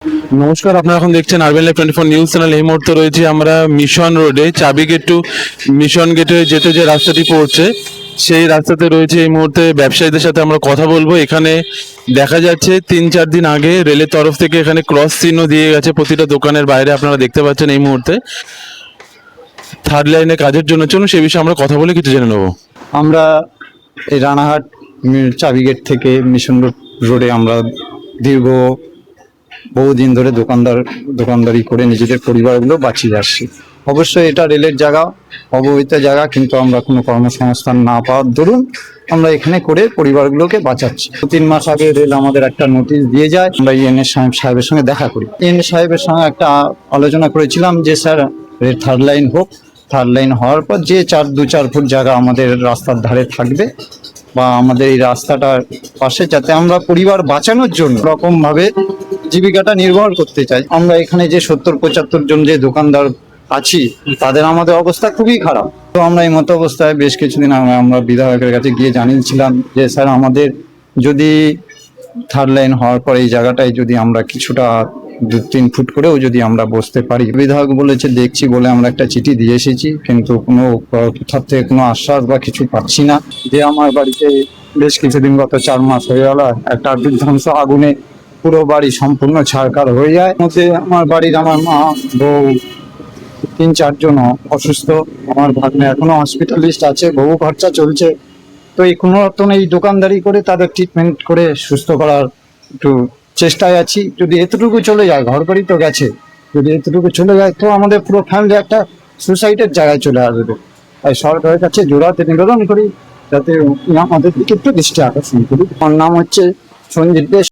নমস্কার, আপনারা এখন দেখছেন আরবেন লাইভ 24 নিউজ চ্যানেল। এই মুহূর্তে রয়েছে আমরা মিশন রোডে, চাবি গেট টু মিশন গেটে যেতে যে রাস্তাটি পড়ছে সেই রাস্তাতে রয়েছে। এই মুহূর্তে ব্যবসায়ীদের সাথে আমরা কথা বলবো। এখানে দেখা যাচ্ছে 3-4 দিন আগে রেলের তরফ থেকে এখানে ক্রস চিহ্ন দিয়ে গেছে প্রতিটা দোকানের বাইরে, আপনারা দেখতে পাচ্ছেন। এই মুহূর্তে থার্ড লাইনে কাজের জন্য চলুন সেই বিষয়ে আমরা কথা বলে কিছু জেনে নেবো। আমরা এই রানাঘাট চাবিগেট থেকে মিশন রোডে আমরা দীর্ঘ বহুদিন ধরে দোকানদারি করে নিজেদের পরিবারগুলো বাঁচিয়ে আসছি। অবশ্যই এটা রেলের জায়গা, অবহিত জায়গা, কিন্তু আমরা কোনো কর্মসংস্থান না পাওয়ার দরুন আমরা এখানে করে পরিবারগুলোকে বাঁচাচ্ছি। 2-3 মাস আগে রেল আমাদের একটা নোটিশ দিয়ে যায়। আমরা ইএনএ সাহেবের সঙ্গে দেখা করি। ইএনএ সাহেবের সঙ্গে একটা আলোচনা করেছিলাম যে স্যার থার্ড লাইন হোক, থার্ড লাইন হওয়ার পর যে 2-4 ফুট জায়গা আমাদের রাস্তার ধারে থাকবে বা আমাদের এই রাস্তাটার পাশে, যাতে আমরা পরিবার বাঁচানোর জন্য রকমভাবে জীবিকাটা নির্ভর করতে চাই। আমরা এখানে যে 70-75 জন যে দোকানদার আছি তাদের আমাদের অবস্থা খুবই খারাপ। তো আমরা এই মতো অবস্থায় বেশ কিছুদিন আগে আমরা বিধায়কের কাছে গিয়ে জানিয়েছিলাম যে স্যার আমাদের যদি থার্ড লাইন হওয়ার পর এই জায়গাটায় যদি আমরা কিছুটা 2-3 ফুট করেও যদি আমরা বসতে পারি। বিধায়ক বলেছে দেখছি বলে আমরা একটা চিঠি দিয়ে এসেছি, কিন্তু কোনো কোথার থেকে কোনো আশ্বাস বা কিছু পাচ্ছি না। যে আমার বাড়িতে বেশ কিছুদিন, গত 4 মাস হয়ে গেল, একটা বিধ্বংস আগুনে পুরো বাড়ি সম্পূর্ণ ছারখার হয়ে যায়। মধ্যে আমার বাড়ির আমার মা, বউ, 3-4 জন অসুস্থ। আমার ভাগ্নে এখনো হসপিটালিস্ট আছে, বহু খরচা চলছে। তো এই কোনো রকম এই দোকানদারি করে তাদের ট্রিটমেন্ট করে সুস্থ করার একটু চেষ্টায় আছি। যদি এতটুকু চলে যায়, ঘর বাড়ি তো গেছে, যদি এতটুকু চলে যায় তো আমাদের পুরো ফ্যামিলি একটা সুসাইডের জায়গায় চলে আসবে। তাই সরকারের কাছে জোড়াতে নিবেদন করি যাতে আমাদের দিকে একটু দৃষ্টি আকর্ষণ করি। আমার নাম হচ্ছে সঞ্জিত দে।